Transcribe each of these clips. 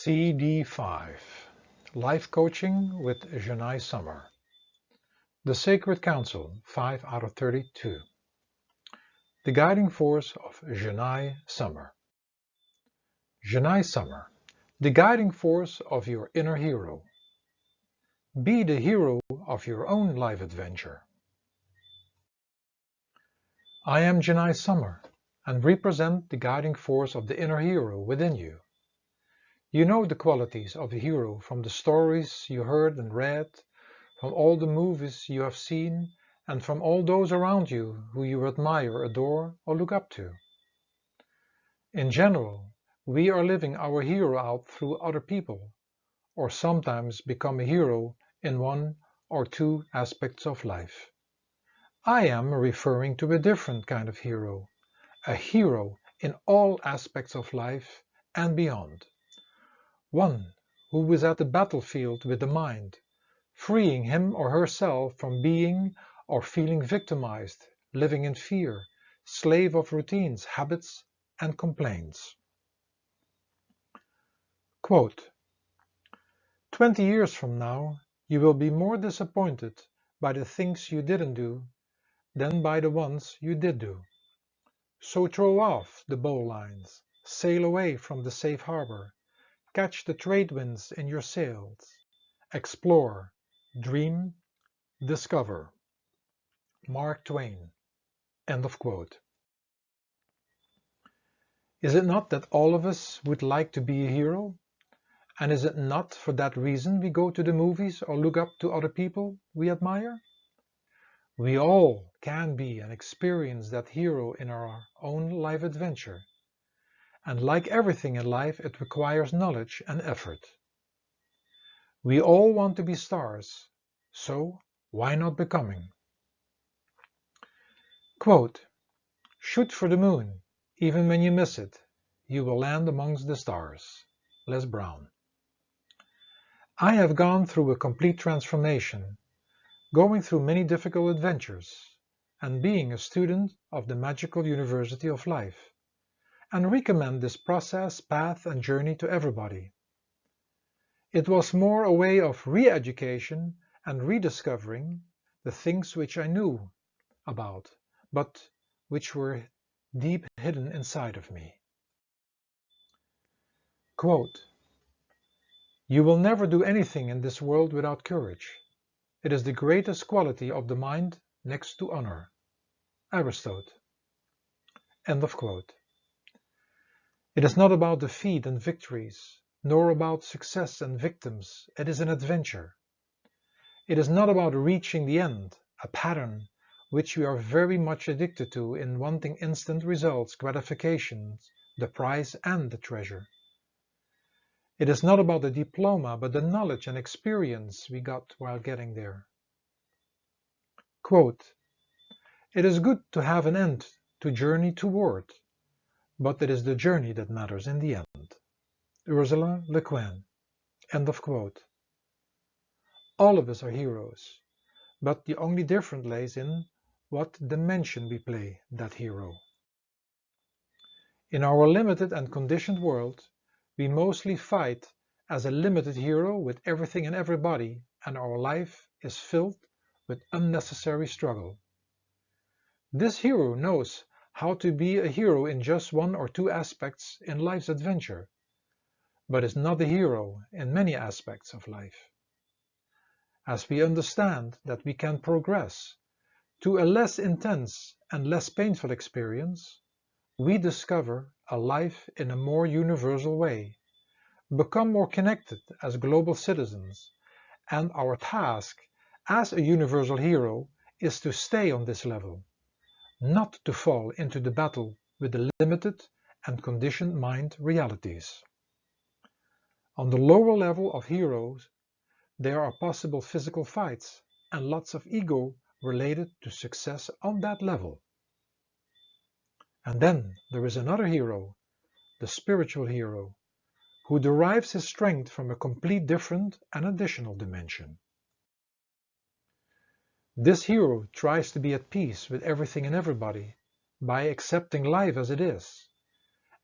Cd5 Life Coaching with Jenai Summer. The Sacred Counsel, 5 out of 32. The Guiding Force of Jenai Summer. Jenai Summer, the guiding force of your inner hero. Be the hero of your own life adventure. I am Jenai Summer and represent the guiding force of the inner hero within you. You know the qualities of a hero from the stories you heard and read, from all the movies you have seen, and from all those around you who you admire, adore, or look up to. In general, we are living our hero out through other people, or sometimes become a hero in one or two aspects of life. I am referring to a different kind of hero, a hero in all aspects of life and beyond. One who is at the battlefield with the mind, freeing him or herself from being or feeling victimized, living in fear, slave of routines, habits, and complaints. Quote, 20 years from now, you will be more disappointed by the things you didn't do than by the ones you did do. So throw off the bowlines, sail away from the safe harbor, catch the trade winds in your sails, explore, dream, discover. Mark Twain. End of quote. Is it not that all of us would like to be a hero? And is it not for that reason we go to the movies or look up to other people we admire? We all can be and experience that hero in our own life adventure. And like everything in life, it requires knowledge and effort. We all want to be stars, so why not becoming? Quote, shoot for the moon, even when you miss it, you will land amongst the stars. Les Brown. I have gone through a complete transformation, going through many difficult adventures, and being a student of the magical University of Life, and recommend this process, path, and journey to everybody. It was more a way of re-education and rediscovering the things which I knew about, but which were deep hidden inside of me. Quote, you will never do anything in this world without courage. It is the greatest quality of the mind next to honor. Aristotle. End of quote. It is not about defeat and victories, nor about success and victims. It is an adventure. It is not about reaching the end, a pattern which we are very much addicted to in wanting instant results, gratifications, the prize and the treasure. It is not about the diploma, but the knowledge and experience we got while getting there. Quote, it is good to have an end to journey toward, but it is the journey that matters in the end. Ursula Le Guin. End of quote. All of us are heroes, but the only difference lays in what dimension we play that hero. In our limited and conditioned world, we mostly fight as a limited hero with everything and everybody, and our life is filled with unnecessary struggle. This hero knows how to be a hero in just one or two aspects in life's adventure, but is not a hero in many aspects of life. As we understand that we can progress to a less intense and less painful experience, we discover a life in a more universal way, become more connected as global citizens, and our task as a universal hero is to stay on this level, not to fall into the battle with the limited and conditioned mind realities. On the lower level of heroes, there are possible physical fights and lots of ego related to success on that level. And then there is another hero, the spiritual hero, who derives his strength from a complete different and additional dimension. This hero tries to be at peace with everything and everybody by accepting life as it is,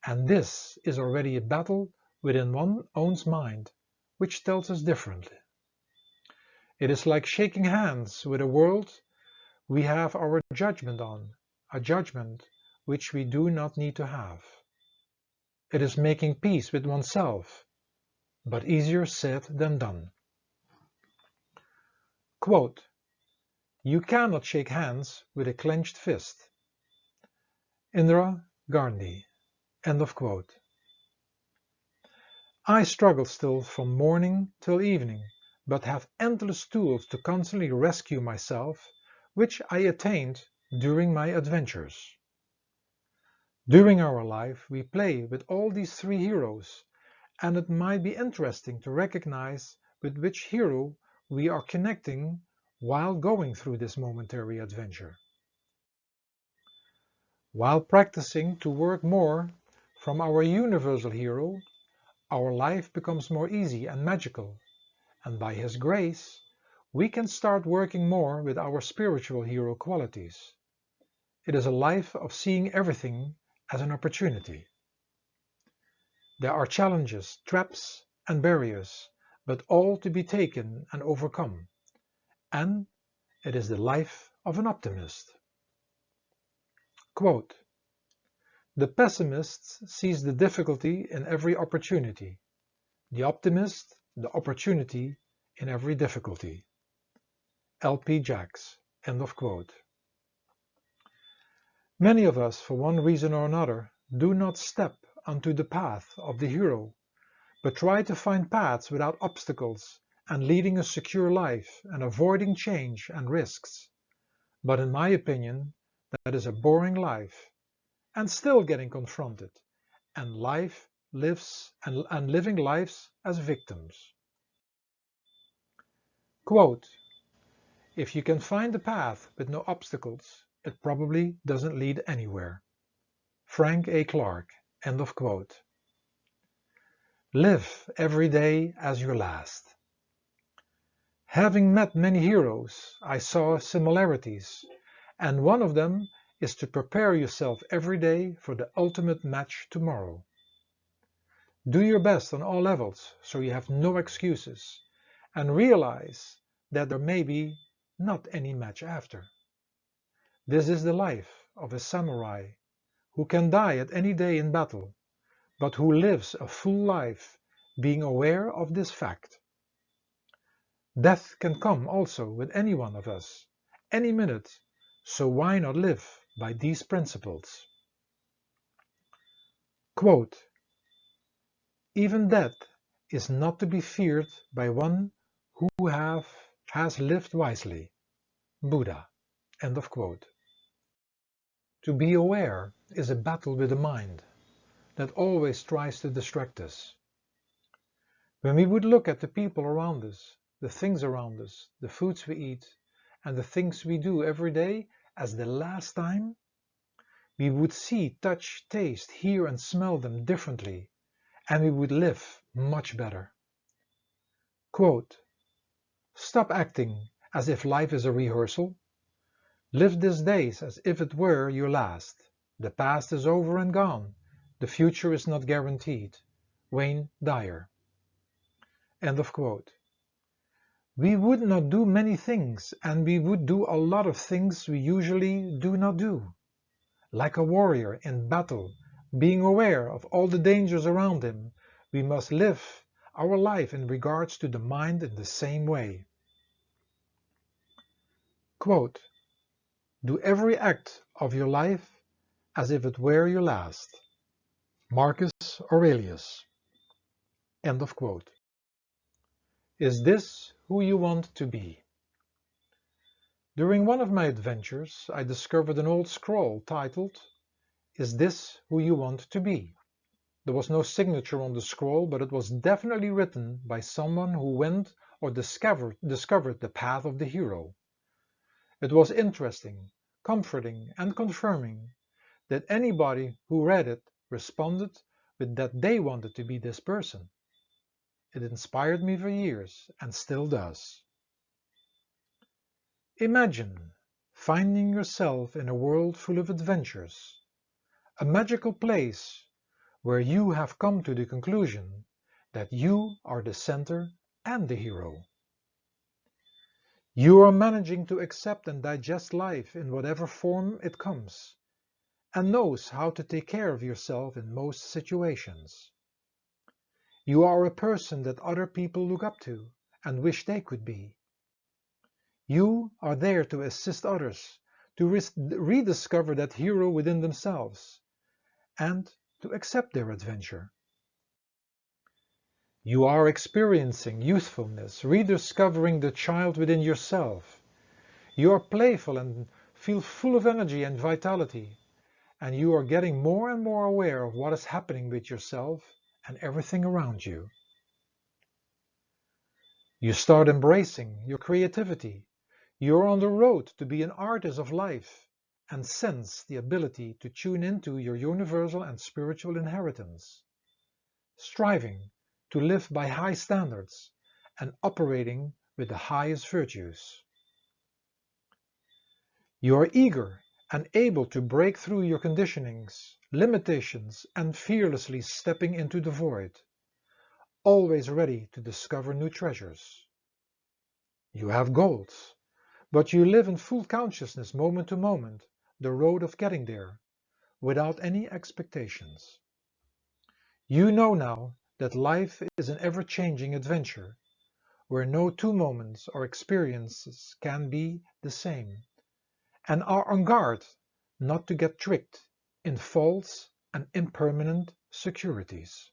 and this is already a battle within one's own mind which tells us differently. It is like shaking hands with a world we have our judgment on, a judgment which we do not need to have. It is making peace with oneself, but easier said than done. Quote, "You cannot shake hands with a clenched fist." Indira Gandhi. End of quote. I struggle still from morning till evening, but have endless tools to constantly rescue myself, which I attained during my adventures. During our life, we play with all these three heroes, and it might be interesting to recognize with which hero we are connecting while going through this momentary adventure. While practicing to work more from our universal hero, our life becomes more easy and magical, and by his grace, we can start working more with our spiritual hero qualities. It is a life of seeing everything as an opportunity. There are challenges, traps, and barriers, but all to be taken and overcome. And it is the life of an optimist. Quote, "The pessimist sees the difficulty in every opportunity. The optimist, the opportunity in every difficulty." L.P. Jacks. End of quote. Many of us, for one reason or another, do not step onto the path of the hero, but try to find paths without obstacles and leading a secure life and avoiding change and risks. But in my opinion, that is a boring life and still getting confronted, and living lives as victims. Quote, "If you can find a path with no obstacles, it probably doesn't lead anywhere." Frank A. Clark. End of quote. Live every day as your last. Having met many heroes, I saw similarities, and one of them is to prepare yourself every day for the ultimate match tomorrow. Do your best on all levels so you have no excuses, and realize that there may be not any match after. This is the life of a samurai who can die at any day in battle, but who lives a full life being aware of this fact. Death can come also with any one of us, any minute, so why not live by these principles? Quote, "Even death is not to be feared by one who has lived wisely." Buddha. End of quote. To be aware is a battle with the mind that always tries to distract us. When we would look at the people around us, the things around us, the foods we eat, and the things we do every day as the last time, we would see, touch, taste, hear, and smell them differently, and we would live much better. Quote, "Stop acting as if life is a rehearsal. Live these days as if it were your last. The past is over and gone. The future is not guaranteed." Wayne Dyer. End of quote. We would not do many things, and we would do a lot of things we usually do not do. Like a warrior in battle, being aware of all the dangers around him, we must live our life in regards to the mind in the same way. Quote, "Do every act of your life as if it were your last." Marcus Aurelius. End of quote. Is this who you want to be? During one of my adventures, I discovered an old scroll titled, "Is this who you want to be?" There was no signature on the scroll, but it was definitely written by someone who went or discovered the path of the hero. It was interesting, comforting, and confirming that anybody who read it responded with that they wanted to be this person. It inspired me for years and still does. Imagine finding yourself in a world full of adventures, a magical place where you have come to the conclusion that you are the center and the hero. You are managing to accept and digest life in whatever form it comes, and knows how to take care of yourself in most situations. You are a person that other people look up to and wish they could be. You are there to assist others to rediscover that hero within themselves and to accept their adventure. You are experiencing youthfulness, rediscovering the child within yourself. You are playful and feel full of energy and vitality, and you are getting more and more aware of what is happening with yourself and everything around you. You start embracing your creativity. You're on the road to be an artist of life and sense the ability to tune into your universal and spiritual inheritance, striving to live by high standards and operating with the highest virtues. You are eager and able to break through your conditionings, limitations, and fearlessly stepping into the void, always ready to discover new treasures. You have goals, but you live in full consciousness moment to moment, the road of getting there, without any expectations. You know now that life is an ever-changing adventure, where no two moments or experiences can be the same, and are on guard not to get tricked in false and impermanent securities.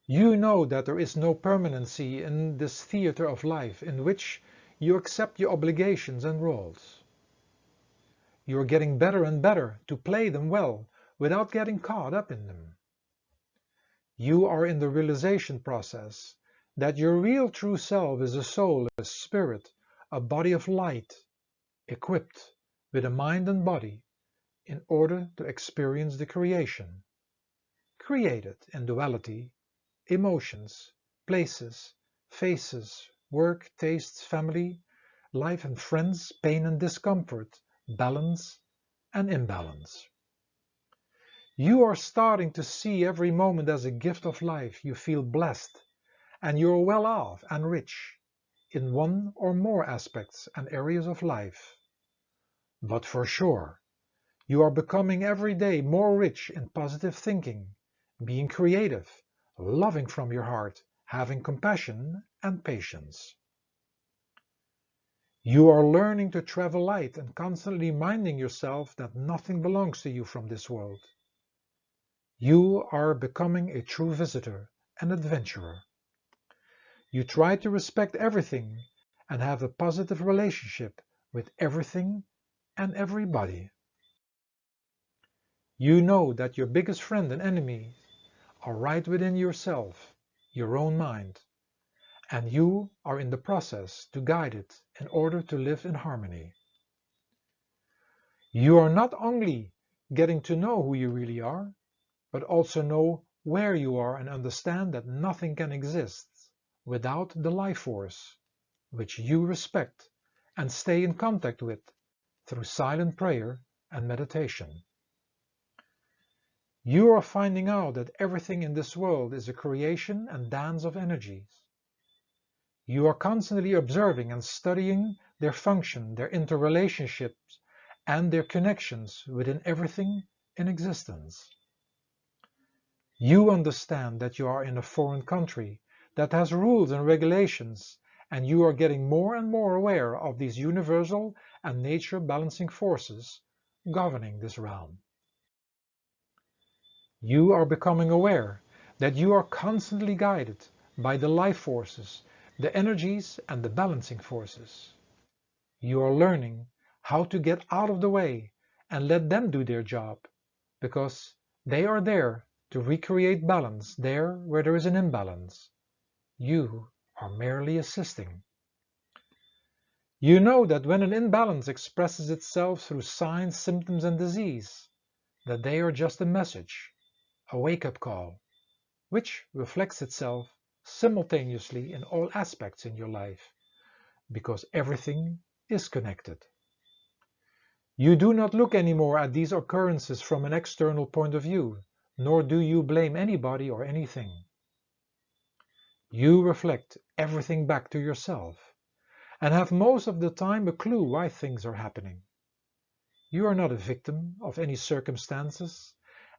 You know that there is no permanency in this theater of life in which you accept your obligations and roles. You are getting better and better to play them well without getting caught up in them. You are in the realization process that your real true self is a soul, a spirit, a body of light, equipped with a mind and body in order to experience the creation, created in duality, emotions, places, faces, work, tastes, family, life and friends, pain and discomfort, balance and imbalance. You are starting to see every moment as a gift of life. You feel blessed and you're well off and rich in one or more aspects and areas of life. But for sure, you are becoming every day more rich in positive thinking, being creative, loving from your heart, having compassion and patience. You are learning to travel light and constantly reminding yourself that nothing belongs to you from this world. You are becoming a true visitor, an adventurer. You try to respect everything and have a positive relationship with everything and everybody. You know that your biggest friend and enemy are right within yourself, your own mind, and you are in the process to guide it in order to live in harmony. You are not only getting to know who you really are, but also know where you are and understand that nothing can exist without the life force, which you respect and stay in contact with through silent prayer and meditation. You are finding out that everything in this world is a creation and dance of energies. You are constantly observing and studying their function, their interrelationships, and their connections within everything in existence. You understand that you are in a foreign country that has rules and regulations, and you are getting more and more aware of these universal and nature balancing forces governing this realm. You are becoming aware that you are constantly guided by the life forces, the energies and the balancing forces. You are learning how to get out of the way and let them do their job, because they are there to recreate balance there where there is an imbalance. You are merely assisting. You know that when an imbalance expresses itself through signs, symptoms, and disease, that they are just a message, a wake-up call, which reflects itself simultaneously in all aspects in your life, because everything is connected. You do not look anymore at these occurrences from an external point of view, nor do you blame anybody or anything. You reflect everything back to yourself and have most of the time a clue why things are happening. You are not a victim of any circumstances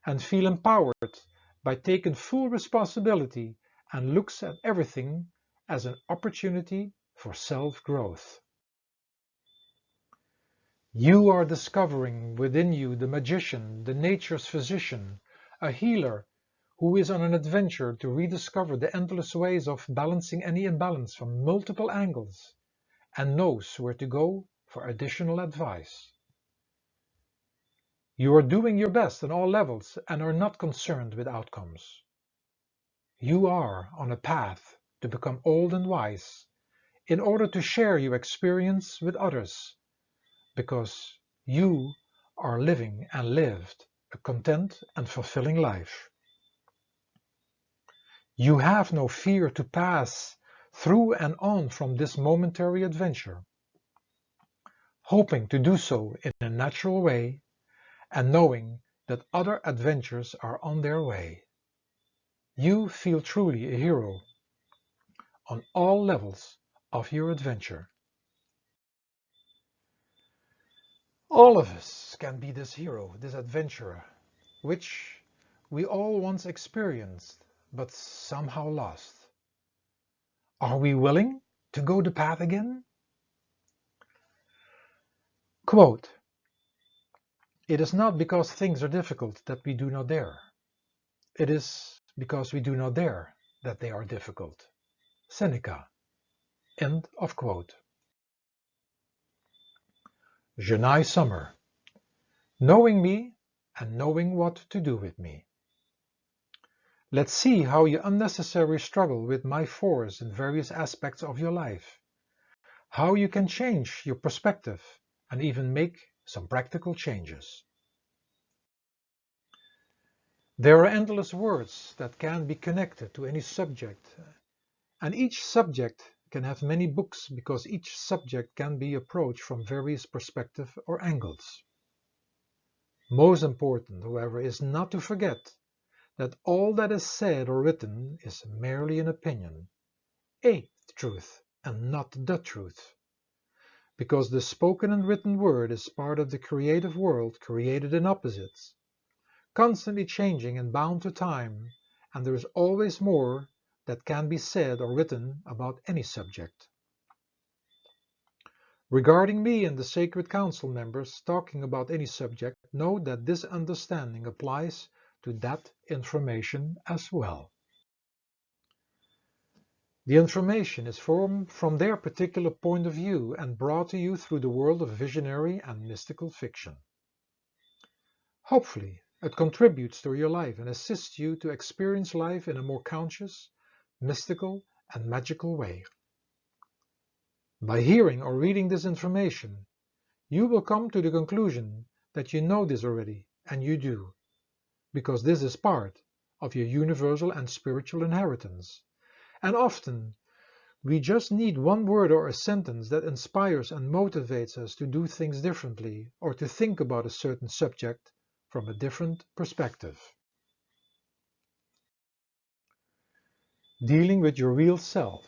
and feel empowered by taking full responsibility and looks at everything as an opportunity for self-growth. You are discovering within you the magician, the nature's physician, a healer who is on an adventure to rediscover the endless ways of balancing any imbalance from multiple angles and knows where to go for additional advice. You are doing your best on all levels and are not concerned with outcomes. You are on a path to become old and wise in order to share your experience with others, because you are living and lived a content and fulfilling life. You have no fear to pass through and on from this momentary adventure, hoping to do so in a natural way and knowing that other adventures are on their way. You feel truly a hero on all levels of your adventure. All of us can be this hero, this adventurer, which we all once experienced but somehow lost. Are we willing to go the path again? Quote, "It is not because things are difficult that we do not dare. It is because we do not dare that they are difficult." Seneca. End of quote. Jenai Summer. Knowing me and knowing what to do with me. Let's see how you unnecessarily struggle with my force in various aspects of your life. How you can change your perspective and even make some practical changes. There are endless words that can be connected to any subject, and each subject can have many books because each subject can be approached from various perspectives or angles. Most important, however, is not to forget that all that is said or written is merely an opinion, a truth, and not the truth. Because the spoken and written word is part of the creative world created in opposites, constantly changing and bound to time, and there is always more that can be said or written about any subject. Regarding me and the Sacred Council members talking about any subject, know that this understanding applies to that information as well. The information is formed from their particular point of view and brought to you through the world of visionary and mystical fiction. Hopefully, it contributes to your life and assists you to experience life in a more conscious, mystical, and magical way. By hearing or reading this information, you will come to the conclusion that you know this already, and you do, because this is part of your universal and spiritual inheritance. And often, we just need one word or a sentence that inspires and motivates us to do things differently or to think about a certain subject from a different perspective. Dealing with your real self,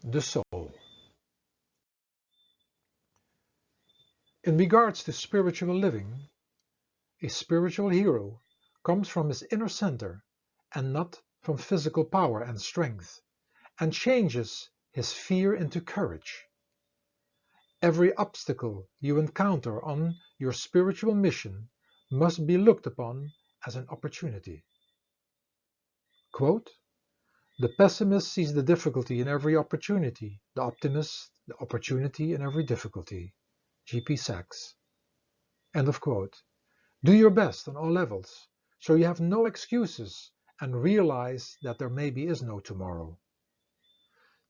the soul. In regards to spiritual living, a spiritual hero comes from his inner center and not from physical power and strength, and changes his fear into courage. Every obstacle you encounter on your spiritual mission must be looked upon as an opportunity. Quote, "The pessimist sees the difficulty in every opportunity, the optimist the opportunity in every difficulty." G.P. Sachs. End of quote. Do your best on all levels, so you have no excuses and realize that there maybe is no tomorrow.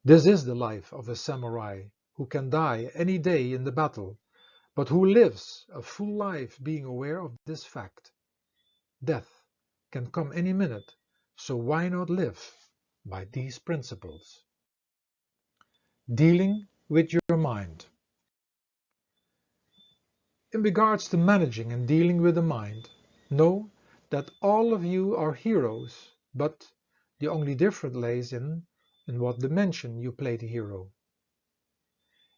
This is the life of a samurai who can die any day in the battle, but who lives a full life being aware of this fact. Death can come any minute, so why not live by these principles? Dealing with your mind. In regards to managing and dealing with the mind, know that all of you are heroes, but the only difference lays in in what dimension you play the hero.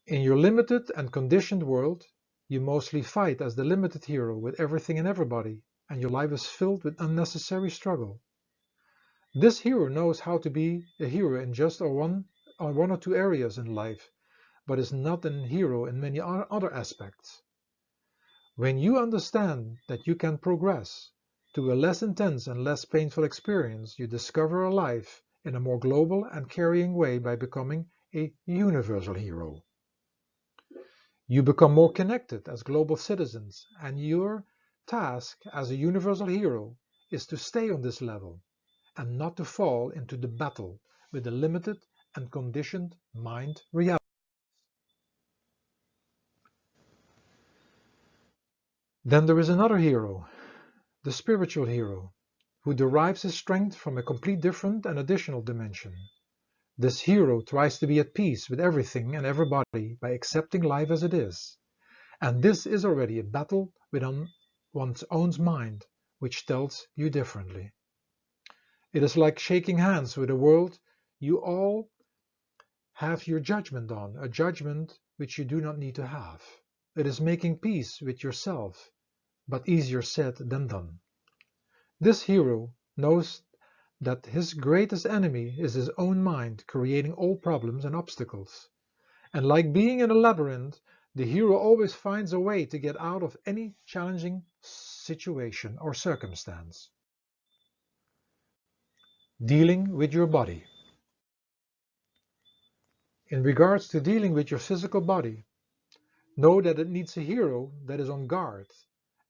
In your limited and conditioned world, you mostly fight as the limited hero with everything and everybody, and your life is filled with unnecessary struggle. This hero knows how to be a hero in just one or two areas in life, but is not a hero in many other aspects. When you understand that you can progress to a less intense and less painful experience, you discover a life in a more global and carrying way by becoming a universal hero. You become more connected as global citizens, and your task as a universal hero is to stay on this level and not to fall into the battle with the limited and conditioned mind reality. Then there is another hero, the spiritual hero, who derives his strength from a complete different and additional dimension. This hero tries to be at peace with everything and everybody by accepting life as it is. And this is already a battle within one's own mind, which tells you differently. It is like shaking hands with a world you all have your judgment on, a judgment which you do not need to have. It is making peace with yourself, but easier said than done. This hero knows that his greatest enemy is his own mind, creating all problems and obstacles. And like being in a labyrinth, the hero always finds a way to get out of any challenging situation or circumstance. Dealing with your body. In regards to dealing with your physical body, know that it needs a hero that is on guard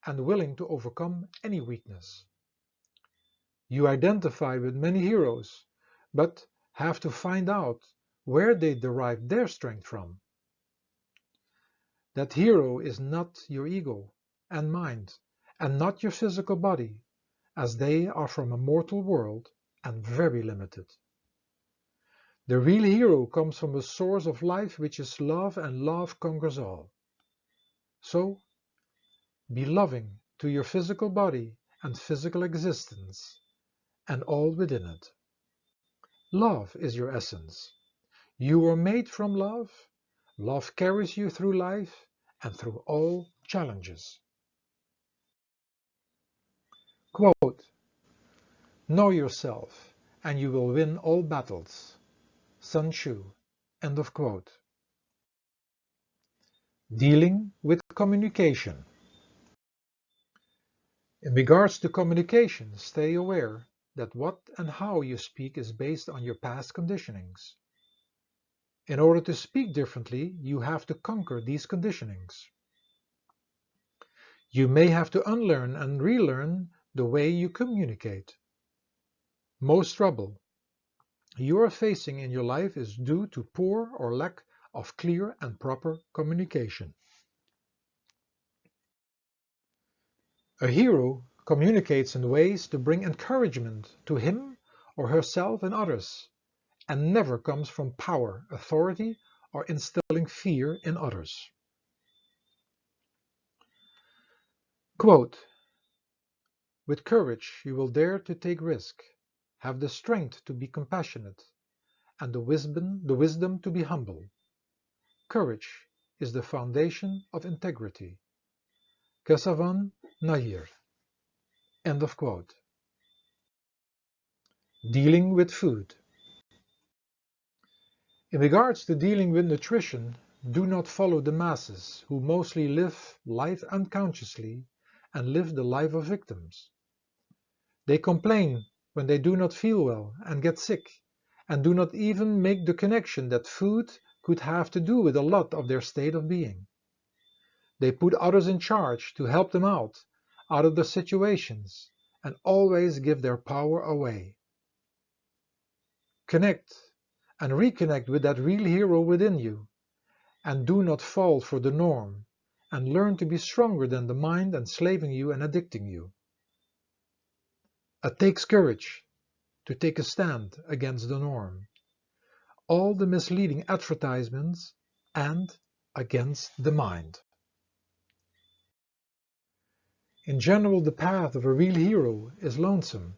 and willing to overcome any weakness. You identify with many heroes, but have to find out where they derive their strength from. That hero is not your ego and mind, and not your physical body, as they are from a mortal world and very limited. The real hero comes from a source of life which is love, and love conquers all. So, be loving to your physical body and physical existence, and all within it. Love is your essence. You were made from love. Love carries you through life and through all challenges. Quote, know yourself and you will win all battles. Sun Tzu. End of quote. Dealing with communication. In regards to communication, stay aware that what and how you speak is based on your past conditionings. In order to speak differently, you have to conquer these conditionings. You may have to unlearn and relearn the way you communicate. Most trouble you are facing in your life is due to poor or lack of clear and proper communication. A hero communicates in ways to bring encouragement to him or herself and others, and never comes from power, authority, or instilling fear in others. Quote, with courage you will dare to take risk, have the strength to be compassionate, and the wisdom to be humble. Courage is the foundation of integrity. Kesavan Nahir. End of quote. Dealing with food. In regards to dealing with nutrition, do not follow the masses who mostly live life unconsciously and live the life of victims. They complain when they do not feel well and get sick, and do not even make the connection that food could have to do with a lot of their state of being. They put others in charge to help them out of the situations and always give their power away. Connect and reconnect with that real hero within you, and do not fall for the norm, and learn to be stronger than the mind enslaving you and addicting you. It takes courage to take a stand against the norm, all the misleading advertisements, and against the mind. In general, the path of a real hero is lonesome,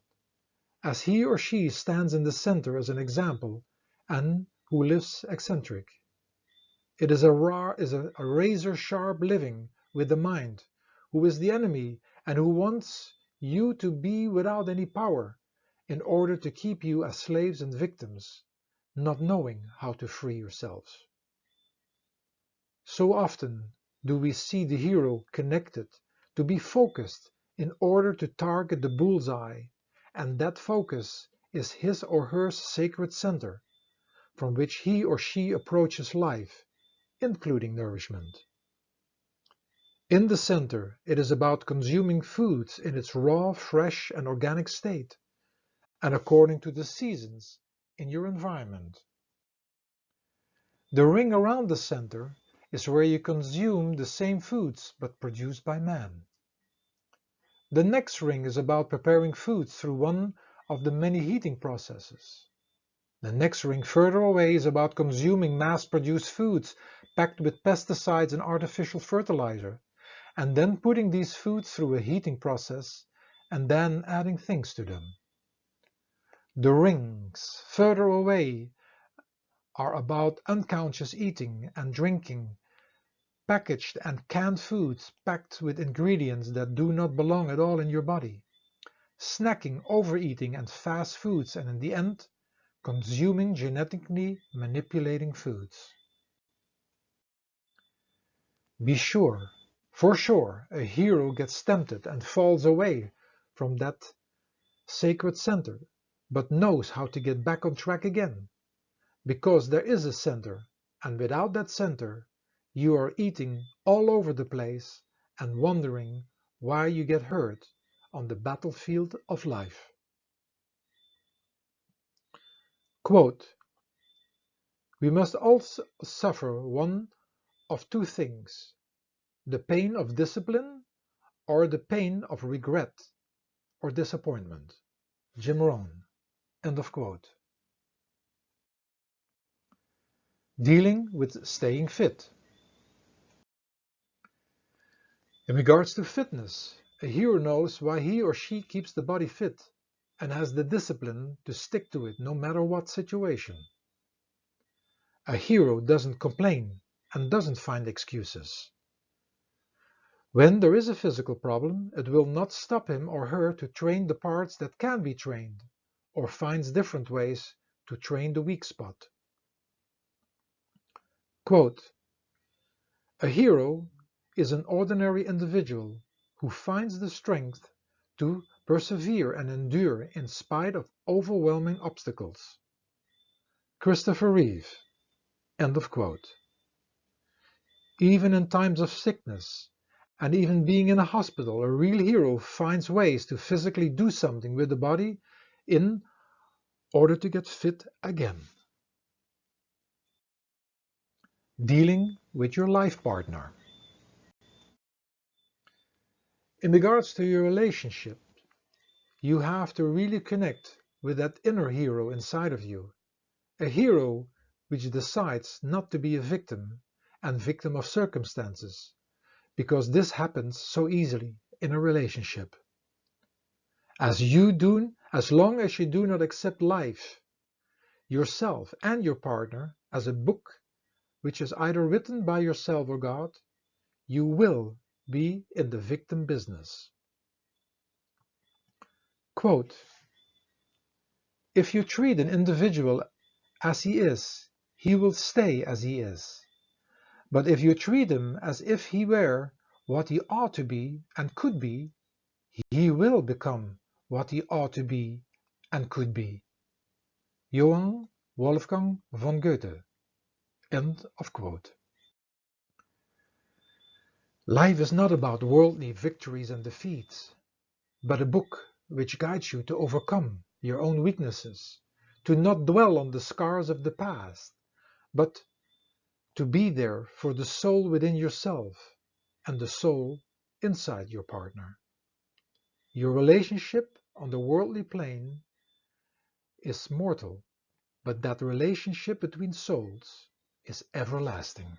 as he or she stands in the center as an example and who lives eccentric. It is a razor-sharp living with the mind, who is the enemy and who wants you to be without any power in order to keep you as slaves and victims, not knowing how to free yourselves. So often do we see the hero connected, to be focused in order to target the bullseye, and that focus is his or her sacred center, from which he or she approaches life, including nourishment. In the center, it is about consuming foods in its raw, fresh, and organic state, and according to the seasons in your environment. The ring around the center is where you consume the same foods but produced by man. The next ring is about preparing foods through one of the many heating processes. The next ring further away is about consuming mass-produced foods packed with pesticides and artificial fertilizer, and then putting these foods through a heating process and then adding things to them. The rings further away are about unconscious eating and drinking, packaged and canned foods packed with ingredients that do not belong at all in your body, snacking, overeating, and fast foods, and in the end, consuming genetically manipulating foods. Be sure, for sure, a hero gets tempted and falls away from that sacred center, but knows how to get back on track again, because there is a center, and without that center, you are eating all over the place and wondering why you get hurt on the battlefield of life. Quote, we must also suffer one of two things, the pain of discipline or the pain of regret or disappointment. Jim Rohn. End of quote. Dealing with staying fit. In regards to fitness, a hero knows why he or she keeps the body fit and has the discipline to stick to it no matter what situation. A hero doesn't complain and doesn't find excuses. When there is a physical problem, it will not stop him or her to train the parts that can be trained, or finds different ways to train the weak spot. Quote, a hero is an ordinary individual who finds the strength to persevere and endure in spite of overwhelming obstacles. Christopher Reeve. End of quote. Even in times of sickness, and even being in a hospital, a real hero finds ways to physically do something with the body in order to get fit again. Dealing with your life partner. In regards to your relationship, you have to really connect with that inner hero inside of you, a hero which decides not to be a victim and victim of circumstances, because this happens so easily in a relationship. As long as you do not accept life, yourself and your partner as a book which is either written by yourself or God, you will be in the victim business. Quote, if you treat an individual as he is, he will stay as he is. But if you treat him as if he were what he ought to be and could be, he will become what he ought to be and could be. Johann Wolfgang von Goethe. End of quote. Life is not about worldly victories and defeats, but a book which guides you to overcome your own weaknesses, to not dwell on the scars of the past, but to be there for the soul within yourself and the soul inside your partner. Your relationship on the worldly plane is mortal, but that relationship between souls is everlasting.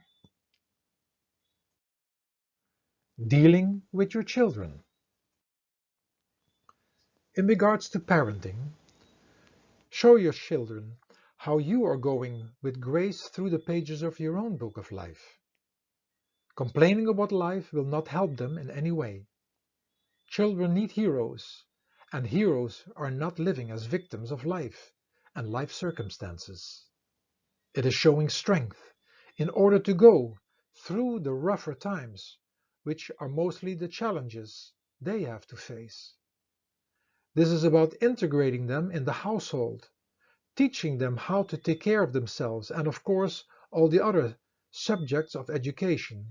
Dealing with your children. In regards to parenting, show your children how you are going with grace through the pages of your own book of life. Complaining about life will not help them in any way. Children need heroes, and heroes are not living as victims of life and life circumstances. It is showing strength in order to go through the rougher times, which are mostly the challenges they have to face. This is about integrating them in the household, teaching them how to take care of themselves, and of course all the other subjects of education,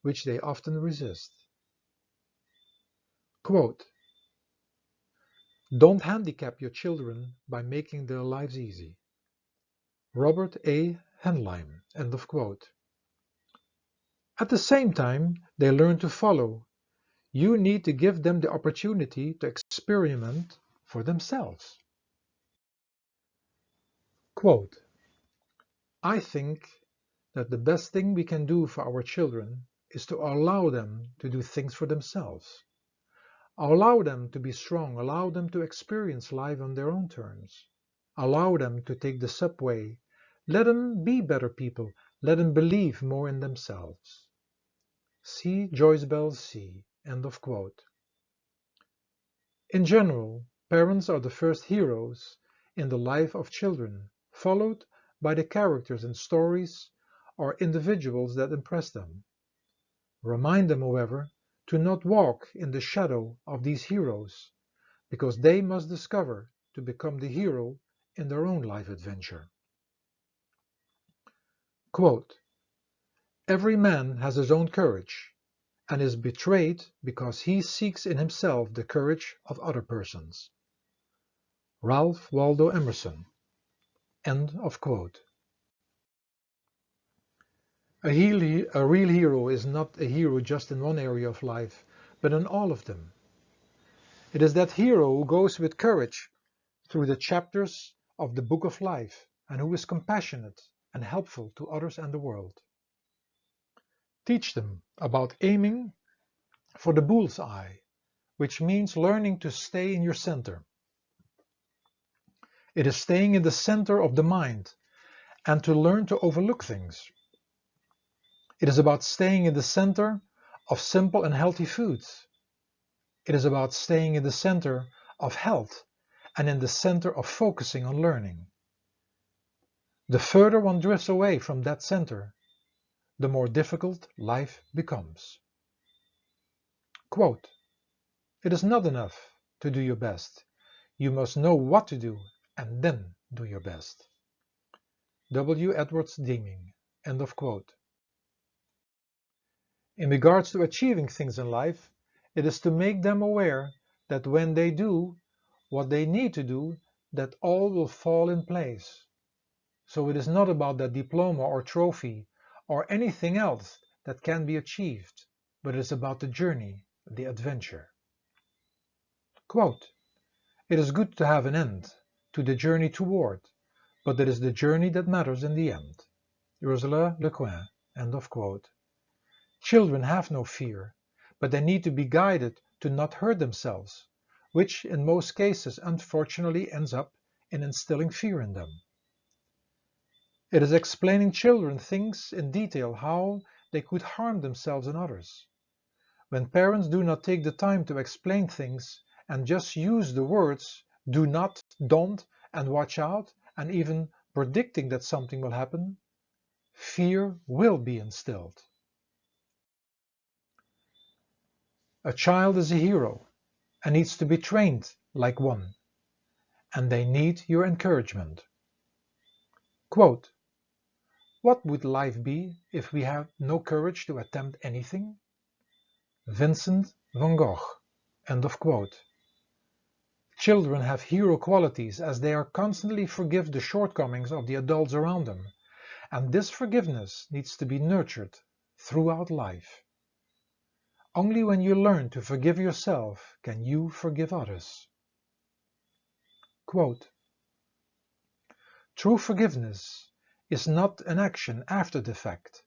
which they often resist. Quote, "Don't handicap your children by making their lives easy." Robert A. Henlein. End of quote. At the same time, they learn to follow. You need to give them the opportunity to experiment for themselves. Quote, "I think that the best thing we can do for our children is to allow them to do things for themselves. Allow them to be strong, allow them to experience life on their own terms. Allow them to take the subway. Let them be better people. Let them believe more in themselves." See Joyce Bell's C. End of quote. In general, parents are the first heroes in the life of children, followed by the characters in stories or individuals that impress them. Remind them, however, to not walk in the shadow of these heroes, because they must discover to become the hero in their own life adventure. Quote, "Every man has his own courage, and is betrayed because he seeks in himself the courage of other persons." Ralph Waldo Emerson. End of quote. A real hero is not a hero just in one area of life, but in all of them. It is that hero who goes with courage through the chapters of the book of life and who is compassionate and helpful to others and the world. Teach them about aiming for the bull's eye, which means learning to stay in your center. It is staying in the center of the mind and to learn to overlook things. It is about staying in the center of simple and healthy foods. It is about staying in the center of health and in the center of focusing on learning. The further one drifts away from that center, the more difficult life becomes. Quote, "It is not enough to do your best. You must know what to do and then do your best." W. Edwards Deming. End of quote. In regards to achieving things in life, it is to make them aware that when they do what they need to do, that all will fall in place. So it is not about that diploma or trophy or anything else that can be achieved, but it is about the journey, the adventure. Quote, "It is good to have an end to the journey toward, but it is the journey that matters in the end." Ursula Le Guin. End of quote. Children have no fear, but they need to be guided to not hurt themselves, which in most cases unfortunately ends up in instilling fear in them. It is explaining children things in detail, how they could harm themselves and others. When parents do not take the time to explain things and just use the words "do not," "don't," and "watch out," and even predicting that something will happen, fear will be instilled. A child is a hero and needs to be trained like one, and they need your encouragement. Quote, "What would life be if we had no courage to attempt anything?" Vincent van Gogh. End of quote. Children have hero qualities as they are constantly forgive the shortcomings of the adults around them, and this forgiveness needs to be nurtured throughout life. Only when you learn to forgive yourself can you forgive others. Quote, "True forgiveness is not an action after the fact.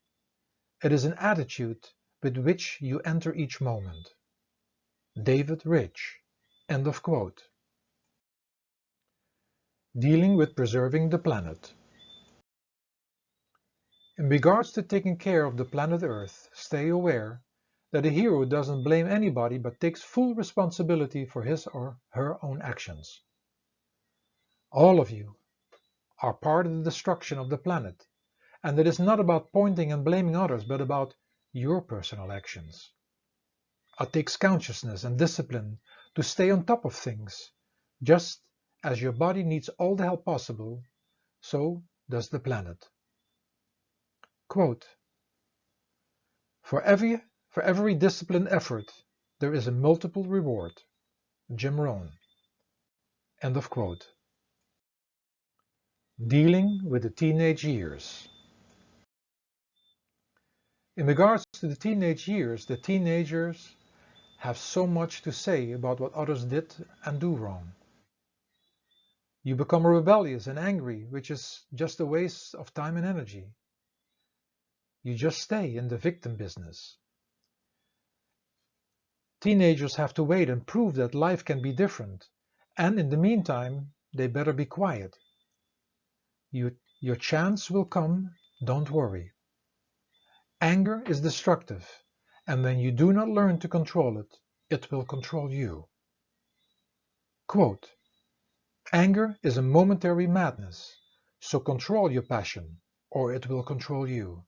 It is an attitude with which you enter each moment." David Rich. End of quote. Dealing with preserving the planet. In regards to taking care of the planet Earth, stay aware that a hero doesn't blame anybody but takes full responsibility for his or her own actions. All of you are part of the destruction of the planet, and it is not about pointing and blaming others, but about your personal actions. It takes consciousness and discipline to stay on top of things. Just as your body needs all the help possible, so does the planet. Quote, for every disciplined effort, there is a multiple reward. Jim Rohn. End of quote. Dealing with the teenage years. In regards to the teenage years, the teenagers have so much to say about what others did and do wrong. You become rebellious and angry, which is just a waste of time and energy. You just stay in the victim business. Teenagers have to wait and prove that life can be different, and in the meantime, they better be quiet. Your chance will come, don't worry. Anger is destructive, and when you do not learn to control it, it will control you. Quote, anger is a momentary madness, so control your passion, or it will control you.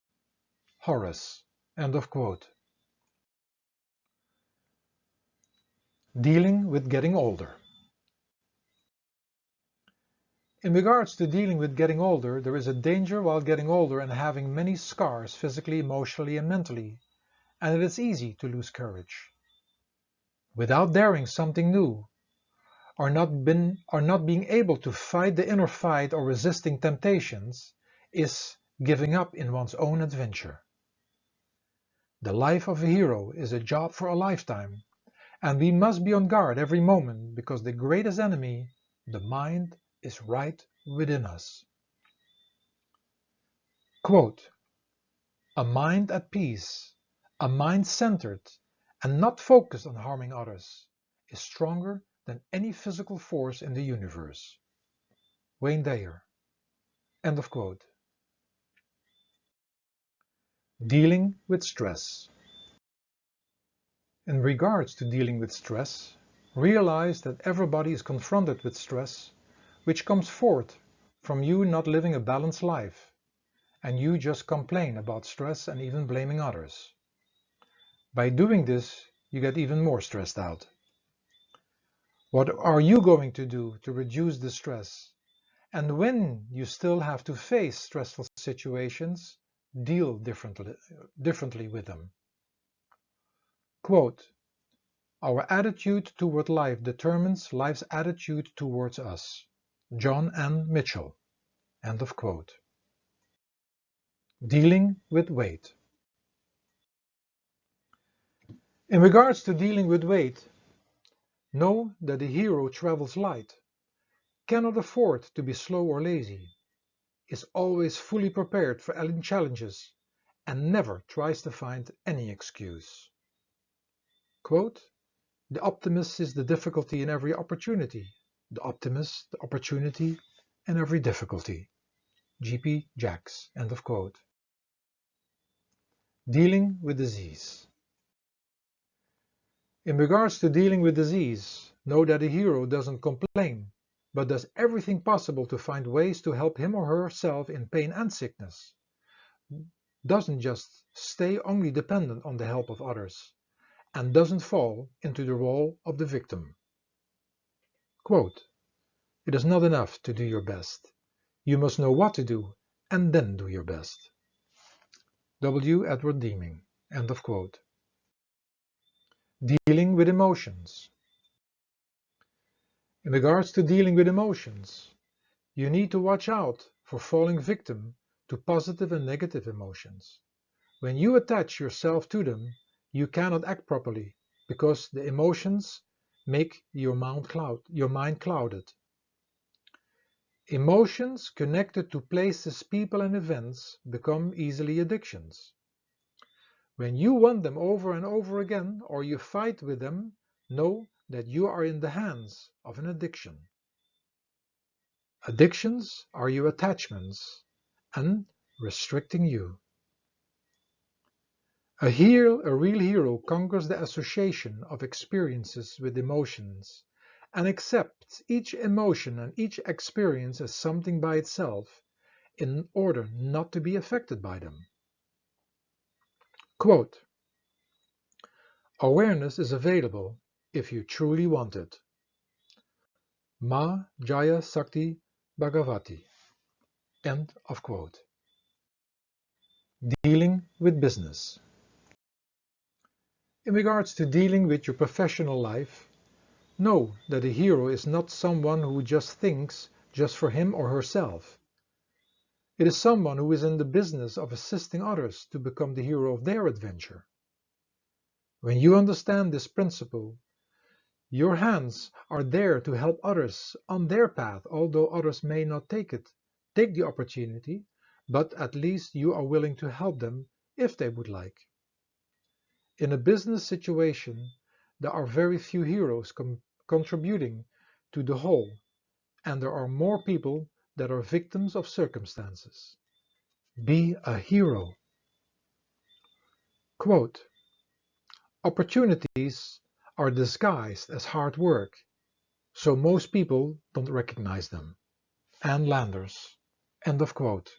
Horace. End of quote. Dealing with getting older. In regards to dealing with getting older, there is a danger while getting older and having many scars physically, emotionally, and mentally, and it is easy to lose courage. Without daring something new, or not being able to fight the inner fight or resisting temptations, is giving up in one's own adventure. The life of a hero is a job for a lifetime, and we must be on guard every moment because the greatest enemy, the mind, is right within us. Quote, a mind at peace, a mind centered and not focused on harming others, is stronger than any physical force in the universe. Wayne Dyer. End of quote. Dealing with stress. In regards to dealing with stress, realize that everybody is confronted with stress, which comes forth from you not living a balanced life, and you just complain about stress and even blaming others. By doing this, you get even more stressed out. What are you going to do to reduce the stress? And when you still have to face stressful situations, deal differently with them. Quote, our attitude toward life determines life's attitude towards us. John N. Mitchell. End of quote. Dealing with weight. In regards to dealing with weight, know that the hero travels light, cannot afford to be slow or lazy, is always fully prepared for any challenges, and never tries to find any excuse. Quote, the optimist is the difficulty in every opportunity. The optimist, the opportunity, and every difficulty. G.P. Jacks. End of quote. Dealing with disease. In regards to dealing with disease, know that a hero doesn't complain, but does everything possible to find ways to help him or herself in pain and sickness. Doesn't just stay only dependent on the help of others, and doesn't fall into the role of the victim. Quote, it is not enough to do your best. You must know what to do, and then do your best. W. Edward Deming. End of quote. Dealing with emotions. In regards to dealing with emotions, you need to watch out for falling victim to positive and negative emotions. When you attach yourself to them, you cannot act properly because the emotions make your mind clouded. Emotions connected to places, people, and events become easily addictions. When you want them over and over again, or you fight with them, know that you are in the hands of an addiction. Addictions are your attachments and restricting you. A real hero conquers the association of experiences with emotions and accepts each emotion and each experience as something by itself in order not to be affected by them. Quote, awareness is available if you truly want it. Ma Jaya Sakti Bhagavati. End of quote. Dealing with business. In regards to dealing with your professional life, know that a hero is not someone who just thinks just for him or herself. It is someone who is in the business of assisting others to become the hero of their adventure. When you understand this principle, your hands are there to help others on their path, although others may not take the opportunity, but at least you are willing to help them if they would like. In a business situation, there are very few heroes contributing to the whole, and there are more people that are victims of circumstances. Be a hero. Quote, opportunities are disguised as hard work, so most people don't recognize them. Ann Landers. End of quote.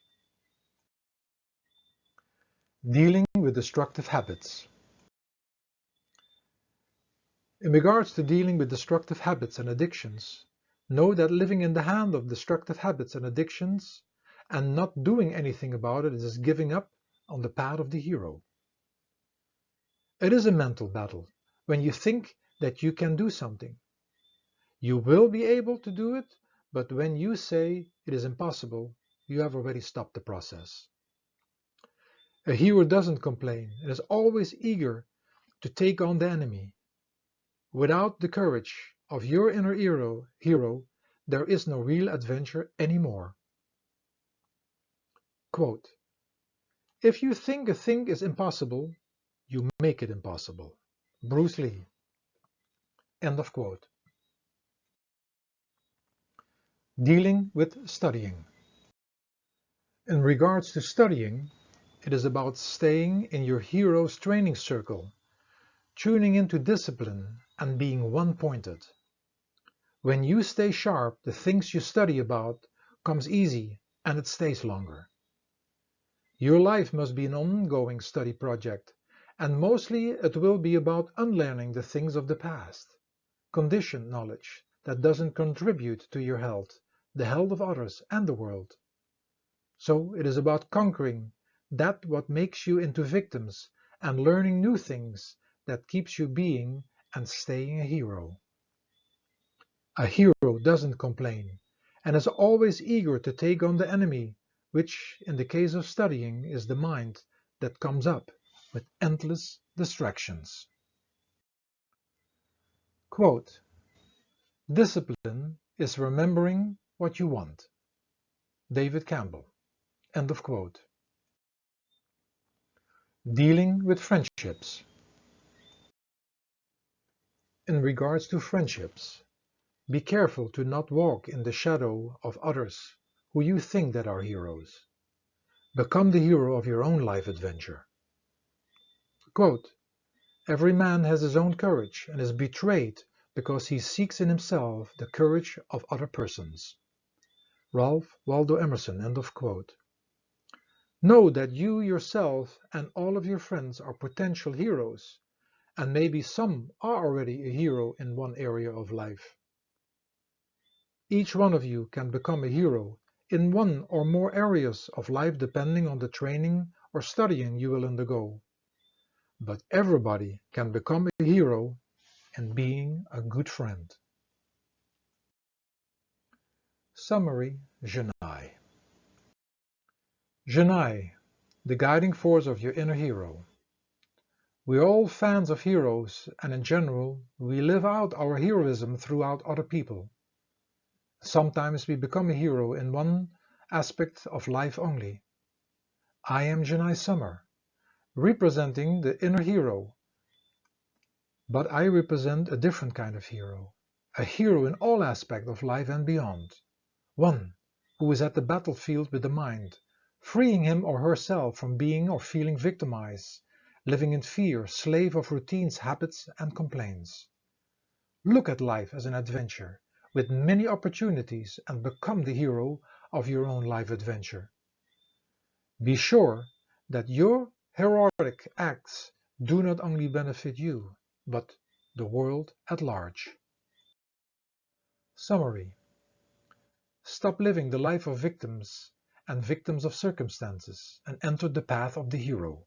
Dealing with destructive habits. In regards to dealing with destructive habits and addictions, know that living in the hand of destructive habits and addictions and not doing anything about it is giving up on the path of the hero. It is a mental battle when you think that you can do something. You will be able to do it, but when you say it is impossible, you have already stopped the process. A hero doesn't complain and is always eager to take on the enemy. Without the courage of your inner hero, there is no real adventure anymore. Quote, if you think a thing is impossible, you make it impossible. Bruce Lee. End of quote. Dealing with studying. In regards to studying, it is about staying in your hero's training circle, tuning into discipline and being one-pointed. When you stay sharp, the things you study about comes easy and it stays longer. Your life must be an ongoing study project, and mostly it will be about unlearning the things of the past, conditioned knowledge that doesn't contribute to your health, the health of others and the world. So it is about conquering that what makes you into victims and learning new things that keeps you being and staying a hero. A hero doesn't complain and is always eager to take on the enemy, which in the case of studying is the mind that comes up with endless distractions. Quote, discipline is remembering what you want. David Campbell. End of quote. Dealing with friendships. In regards to friendships, be careful to not walk in the shadow of others who you think that are heroes. Become the hero of your own life adventure. Quote, every man has his own courage and is betrayed because he seeks in himself the courage of other persons. Ralph Waldo Emerson. End of quote. Know that you yourself and all of your friends are potential heroes, and maybe some are already a hero in one area of life. Each one of you can become a hero in one or more areas of life depending on the training or studying you will undergo. But everybody can become a hero in being a good friend. Summary. Jenai. Jenai, the guiding force of your inner hero. We are all fans of heroes, and in general, we live out our heroism throughout other people. Sometimes we become a hero in one aspect of life only. I am Jenai Summer, representing the inner hero, but I represent a different kind of hero, a hero in all aspects of life and beyond, one who is at the battlefield with the mind, freeing him or herself from being or feeling victimized, living in fear, slave of routines, habits, and complaints. Look at life as an adventure, with many opportunities, and become the hero of your own life adventure. Be sure that your heroic acts do not only benefit you, but the world at large. Summary. Stop living the life of victims and victims of circumstances and enter the path of the hero.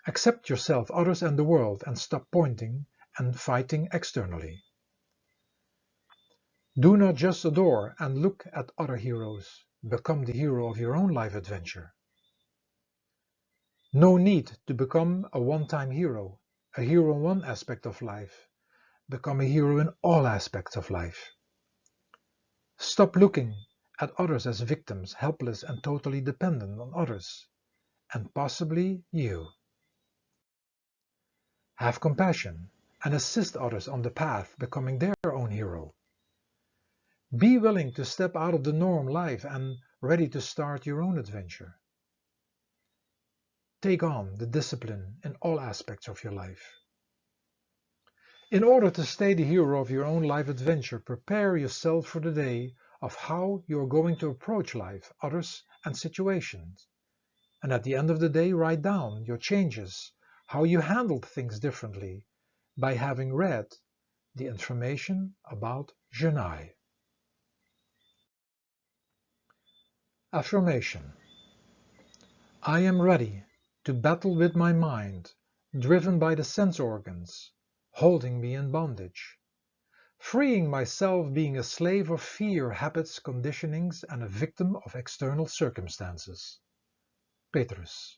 Accept yourself, others, and the world, and stop pointing and fighting externally. Do not just adore and look at other heroes. Become the hero of your own life adventure. No need to become a one-time hero, a hero in one aspect of life. Become a hero in all aspects of life. Stop looking at others as victims, helpless and totally dependent on others, and possibly you. Have compassion and assist others on the path becoming their own hero. Be willing to step out of the norm life and ready to start your own adventure. Take on the discipline in all aspects of your life. In order to stay the hero of your own life adventure, prepare yourself for the day of how you are going to approach life, others, and situations. And at the end of the day, write down your changes, how you handled things differently by having read the information about Jenai. Affirmation. I am ready to battle with my mind, driven by the sense organs, holding me in bondage, freeing myself being a slave of fear, habits, conditionings, and a victim of external circumstances. Petrus.